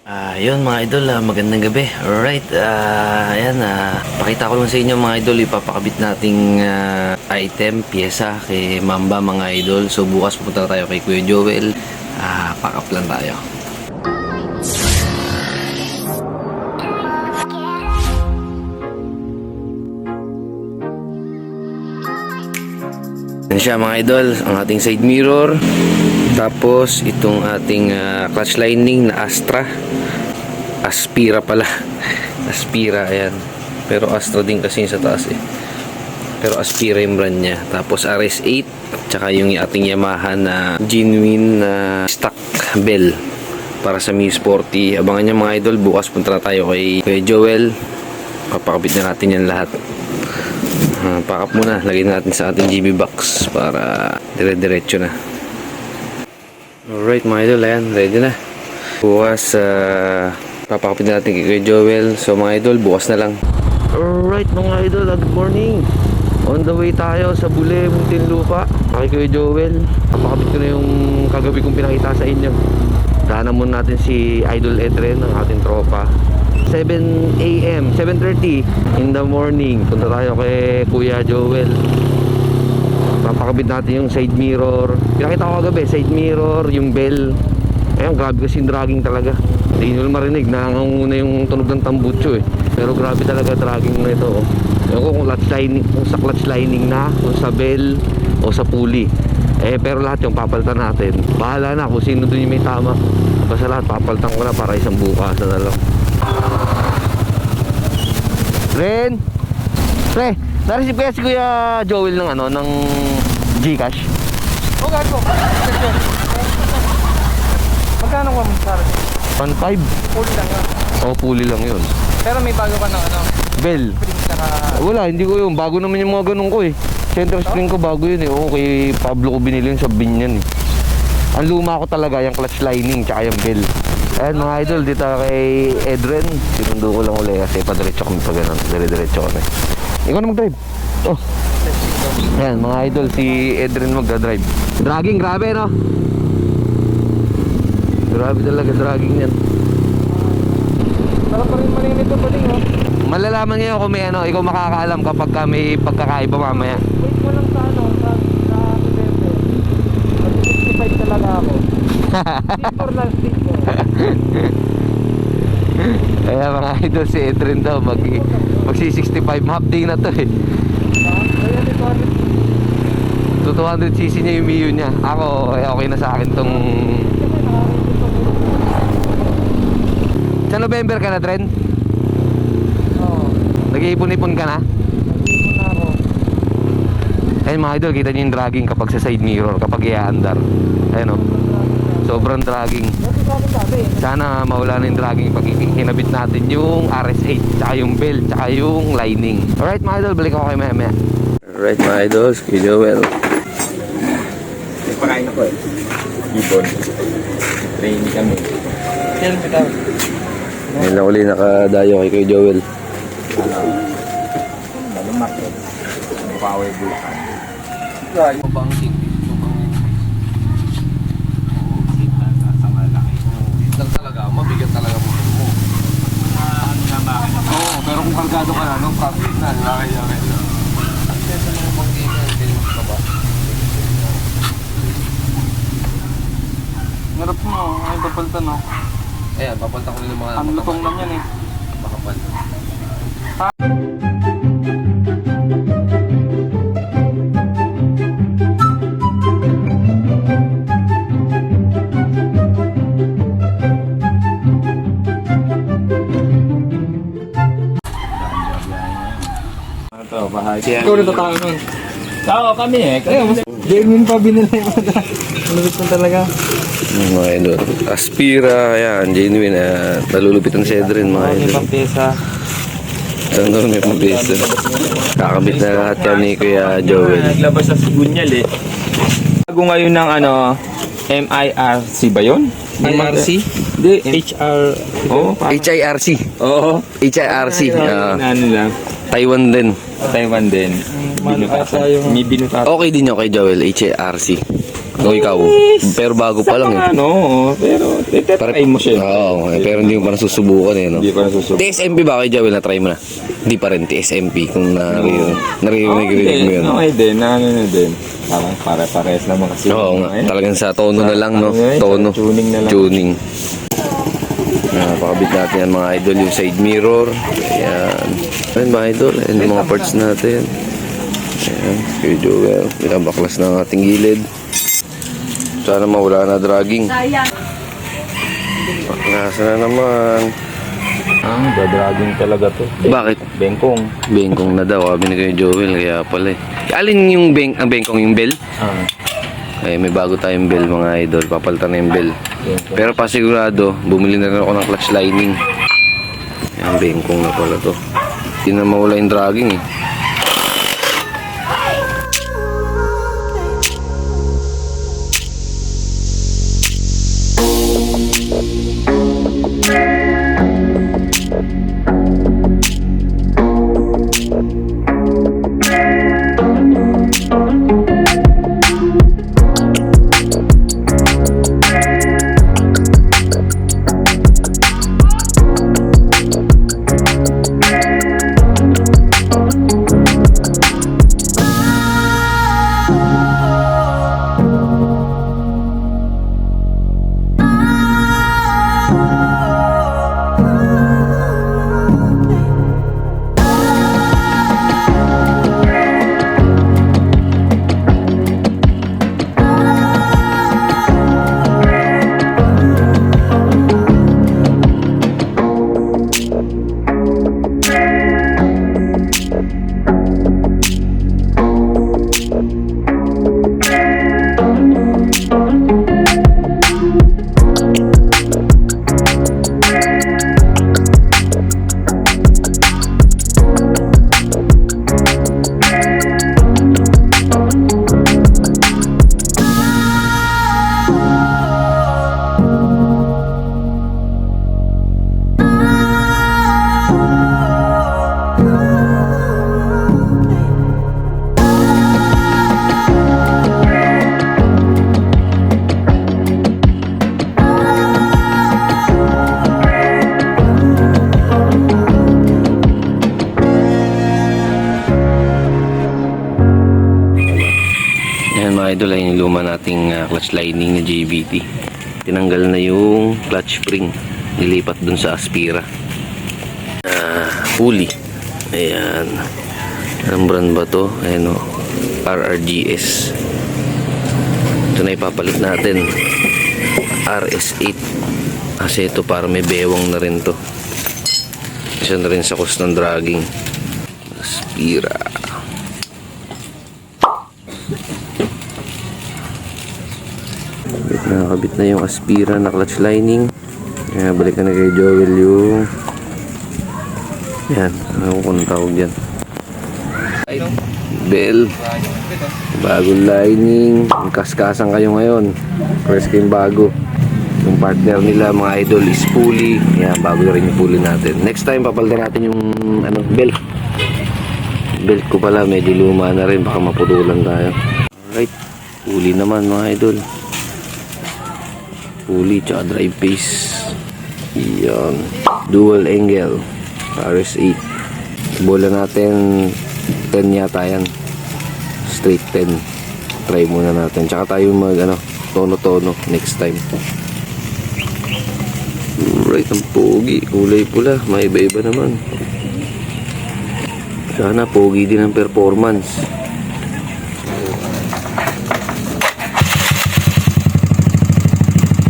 Yun mga idol, magandang gabi. Alright, ayan, pakita ko lang sa inyo mga idol, ipapakabit nating item, pyesa kay Mamba mga idol. So bukas pupunta tayo kay Kuya Joel, pack up lang tayo. Yan siya mga idol, ang ating side mirror. Tapos itong ating clutch lining na Aspira pala. Aspira, ayan. Pero Astra din kasi sa taas eh. Pero Aspira yung brand niya. Tapos RS8, tsaka yung ating Yamaha na genuine stock bell para sa Mi Sporty. Abangan niyo mga idol, bukas punta na tayo kay Joel. Papakabit na natin yan lahat. Pack up muna, lagay natin sa ating GB box para dire-diretso na. Alright mga idol, ayan, ready na. Bukas, papakapit natin kay Kuya Joel. So mga idol, bukas na lang. Alright mga idol, good morning. On the way tayo sa Bule, Muntinlupa kay Kuya Joel. Papakapit ko na yung kagabi kong pinakita sa inyo. Dahanan muna natin si Idol Edren, ang ating tropa. 7 AM, 7:30 in the morning. Punta tayo kay Kuya Joel. Papakabit natin yung side mirror. Pinakita ko kagabi, side mirror, yung bell. Ayun, grabe kasi yung dragging talaga. Hindi nyo marinig, nanganguna yung tunog ng tambutso eh. Pero grabe talaga dragging na ito. Ewan ko kung sa clutch lining na, kung sa bell, o sa pulley. Pero lahat yung papalitan natin. Bahala na kung sino dun yung may tama. Basta lahat papalitan ko na para isang bukas na lang. Ren! Pre! Nareceive kaya si Kuya Joel ng ng Gcash? O gago. Magkano ka magsara? 1.5. Full lang yun. Oh, puli lang yun. Pero may bago ka ng Bell. spring saka... Wala, hindi ko yun. Bago naman yung mga ganun ko eh. Center spring ko bago yun eh. Oo, kay Pablo ko binili yun sa Binyan eh. Ang luma ko talaga, yung clutch lining tsaka yung bell. Ayan mga idol, dito kay Edren. Sinundo ko lang uli kasi padiretso kami pa ganun. Dire-diretso kami. Ikaw na mag-drive. Oh. Ayan mga idol, si Edren magdadrive. Dragging, grabe no? Grabe talaga dragging yan. Sarap pa rin maninit ko pa din ha. Malalaman niyo kung may ikaw makakaalam kapag may pagkakaiba mamaya. Wait mo lang sa sa November. Mag-65 talaga ako. Stick for lang, stick for. Kaya mga idol, si Edren daw magsi-65 half day na to eh. Kaya dito 200cc niya yung Mio niya. Ako, okay na sa akin tong... Sa November ka na, Dren? Oo. Nag-iipon-ipon ka na? Nag-iipon na ako. Ayun mga idol, kita niyo yung dragging kapag sa side mirror, kapag iaandar. Ayun o, sobrang dragging. Dati sa akin dati. Sana mawala na yung dragging pag hinabit natin yung RS8, tsaka yung bell, tsaka yung lining. Alright mga idol, balik ako kayo maya. Alright mga idol, Kuya Joel. Pakain ako eh. Ibon. Training kami. Yan, bitaw. Ngayon lang uli nakadayo kay Kuya Joel. Malumak eh. Mukaway Bulacan. Right. Pang-sing. Sa malaki. Lang talaga, mabigat talaga mo. Ano na makina? Oo, pero kung kargado ka na, profit na. Kaya. Sensor mo pang game yan, hindi mo sa baba. Narap mo, ay papalitan no. Ayan, papalta ko rin yung mga... Ang lutong lang yan eh. Makapal. Ito, bahay. Ikaw na tatao nun. Tao kami eh. Genuine pa binili mo na. Malupit mo talaga. Mga idol. Aspira, ayan, genuine. Nalulupitan si Edrin, mga May idol. pampesa. Saan doon may pang-pesa? Kakabit na lahat yan ni Kuya Joel. Naglabas sa Sugunyal eh. Bago ngayon ng MIRC ba yun? MIRC? Hindi. HR. Oo. HIRC. Oo. HIRC. Ano lang. Taiwan din. Taiwan din. Binutatan. May binutatan. Okay din yun kay Joel, HIRC. O ikaw. Pero bago pa lang eh. Ano, pero try mo siya. Oo, pero hindi mo pa nasusubukan eh, no? Hindi pa nasusubukan. TSMP ba kay Joel? Na-try mo na? Hindi pa rin TSMP kung naririnig mo yun. Okay din, na ano na din. Parang pare-pares naman kasi. Oo nga, talagang sa tono na lang, no? Ano yun? Tono. Tuning na lang. Tuning. Pakabit natin yan mga idol, yung side mirror. Ayan. Ayan mga idol, ayan yung mga parts natin. Ayan, kay Joel. Binabaklas na ang ating gilid. Sana mawala na dragging. Baklasan na naman. Dadragging talaga to. Bakit? Bengkong. Bengkong na daw, sabi ni Kuya Joel, kaya pala eh. Alin yung ang bengkong, yung bell? Ay, may bago tayong bell mga idol, papalitan na yung bell. Pero pasigurado, bumili na rin ako ng clutch lining. Ayan, bengkong na pala to. Hindi na mawala yung dragging eh. Ayan mga idol, ay yung luma nating clutch lining na JBT. Tinanggal na yung clutch spring, nilipat dun sa Aspira. Pulley. Ayan. Anong brand ba to? Ayan o, RRGS. Ito na ipapalit natin, RS8. Kasi ito para may bewang na rin to. Isa na rin sa cost ng dragging. Aspira. Nakakabit na yung Aspira na clutch lining. Kaya balikan na kay Joel yung yan, ano kung tawag yan, bell, bagong lining. Kaskasan kayo ngayon, first game bago. Yung partner nila mga idol is pulley. Yan, bago na rin yung pulley natin. Next time papalitan natin yung belt. Belt ko pala medyo luma na rin, baka maputulan tayo. Alright, pulley naman mga idol, pulley tsaka drive piece. Yan, dual angle RS8. Bola natin 10 yata yan, straight 10. Try muna natin, tsaka tayo mag tono-tono next time. Alright, ang pogi, kulay pula, may iba-iba naman. Sana pogi din ang performance.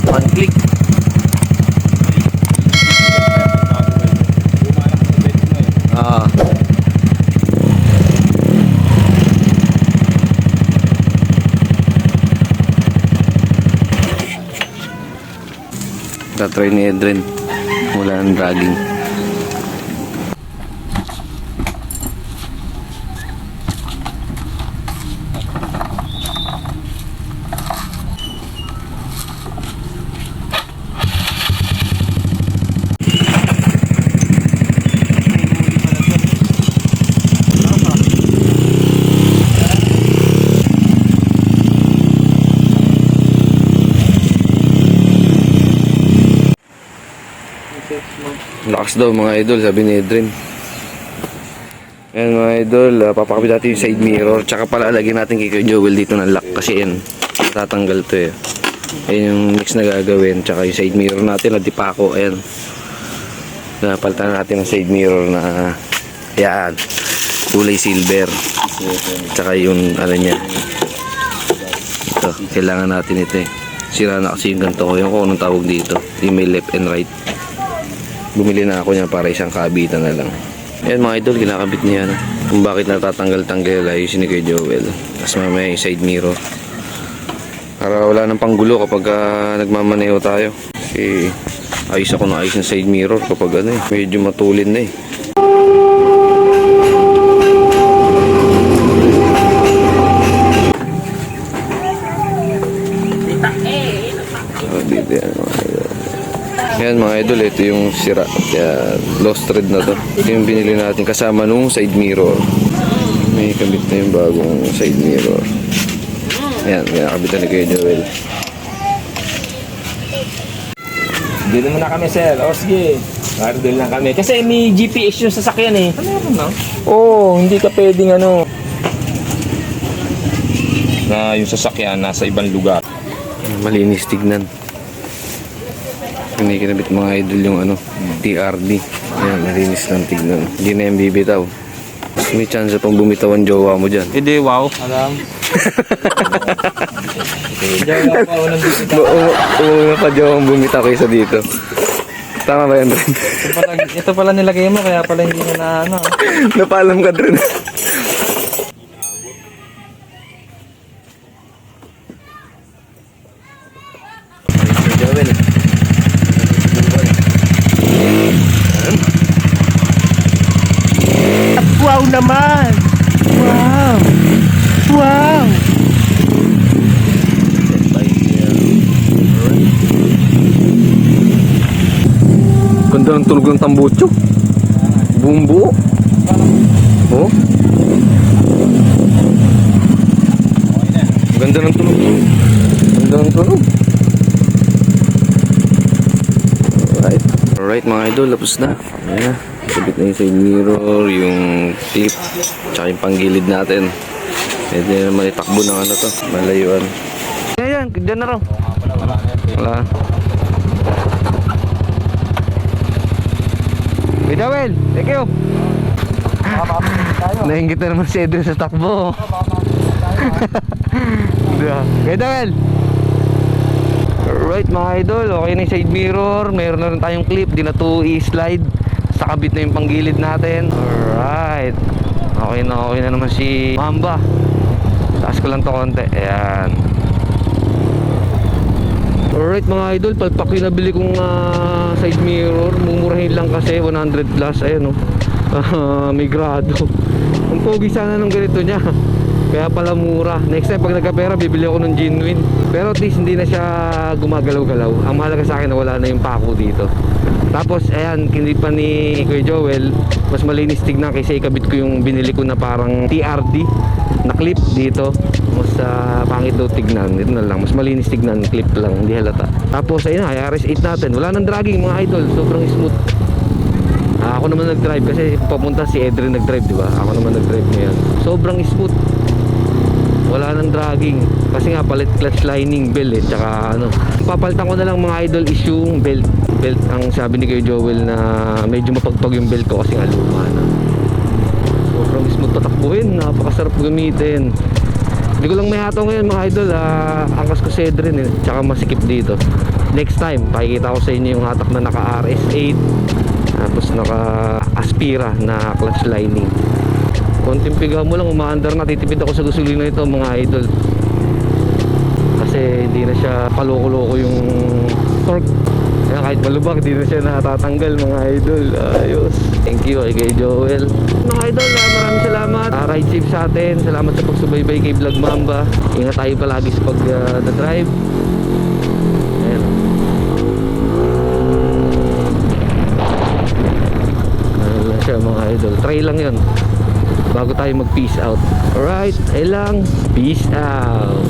One click. Tatry ni Edren, wala ng dragging. Lakas daw mga idol, sabi ni Edrin. Ayan mga idol, papakabit natin yung side mirror. Tsaka pala lagyan natin kay Kuya Joel dito ng lock kasi yan, tatanggal to eh. Ayan yung mix na gagawin. Tsaka yung side mirror natin na dipako, ayan. Napalitan natin ng side mirror na ayan, kulay silver. Tsaka yung ano niya, ito, kailangan natin ito eh. Sira na kasi yung ganito ko, yung kung anong tawag dito, yung may left and right. Bumili na ako niya para isang kabitan na lang. Ayan mga idol, kinakabit niya na. Kung bakit natatanggal-tanggal, ayusin ni Kuya Joel. Tapos mamaya yung side mirror. Para wala nang panggulo kapag nagmamaneho tayo. Kasi ayos ako na ayos ng side mirror kapag ano eh, medyo matulin na eh. Dito yan mga idol. Yan mga idol, ito yung sira. Yan, lost thread na to. Ito yung binili natin kasama nung side mirror. May kabit na yung bagong side mirror. Yan, kinakabitan ni Kuya Joel. Dito muna kami, sir. O, sige. Doon lang kami. Kasi may GPS yung sasakyan eh. Ano yun, no? Oo, hindi ka pwedeng ano. Na yung sasakyan nasa ibang lugar. Malinis tignan. Hindi kinabit mga idol yung ano, TRD. Ayan, malinis lang tignan. Hindi na yung bibitaw. May chance pang bumitaw ang jowa mo dyan. Hindi, wow. Alam. Jowa pa, unang bisita. Una pa jowa ang bumitaw kaysa dito. Tama ba yan, Dren? Ito pala nilagay mo, kaya pala hindi na ano. Napaalam ka, Dren. Wow naman! Wow! Wow! Ganda ng tulog ng tambucho. Buong buo. Oh. Ganda ng tulog. Ganda ng tulog. Alright. Alright mga idol, lapos na. Ayan na. Sabit na yung side mirror, yung clip, tsaka yung panggilid natin. Pwede na naman itakbo ng ano to, malayuan. Ayan, dyan na raw. Wala. Hey Joel, thank you. Nahinggit na naman si Edwin sa takbo. Hey Joel. Alright mga idol, okay na yung side mirror. Meron na rin tayong clip, di na to i-slide. Sa kabit na yung panggilid natin. Alright. Okay na naman si Mamba. Taas ko lang to konti. Ayan. Alright mga idol, palpak yung nabili kong side mirror. Mumurahin lang kasi 100 plus. Ayan o. May grado. Ang pogi sana ng ganito niya. Kaya pala mura. Next time pag nagkapera, bibili ako ng genuine. Pero at least hindi na siya gumagalaw-galaw. Ang mahalaga sa akin na wala na yung pako dito. Tapos ayan, kinipan ni Kuya Joel, mas malinis tignan kasi ikabit ko yung binili ko na parang TRD na clip dito. Mas pangit daw tignan. Ito na lang, mas malinis tignan, clip lang, hindi halata. Tapos ayun na, RS8 natin. Wala nang dragging mga idol, sobrang smooth. Ako naman nag-drive kasi papunta si Edrin nag-drive, di ba? Ako naman nag-drive ngayon. Sobrang smooth. Wala nang dragging kasi nga palit clutch lining belt eh, tsaka ano. Papalitan ko na lang mga idol is yung belt ang sabi ni Kuya Joel na medyo mapagpag yung belt ko kasi nga luma na. Sobrang smooth patakbuhin, napakasarap gamitin. Hindi ko lang may hataw ngayon mga idol, angkas ko Cedrin eh, tsaka masikip dito. Next time pakikita ko sa inyo yung hatak na naka RS8 tapos naka Aspira na clutch lining. Konting piga mo lang, umaandar na, titipid ako sa gasolina ito mga idol kasi hindi na siya paloko-loko yung torque. Kaya kahit malubak, hindi na siya natatanggal mga idol. Ayos. Thank you kay Joel. Mga idol, maraming salamat. Ride safe sa atin. Salamat sa pagsubaybay kay Vlog Mamba. Ingat tayo palagi sa pag-drive. Ayan. Ano lang siya mga idol. Try lang yun bago tayo mag peace out. Alright, ay lang. Peace out.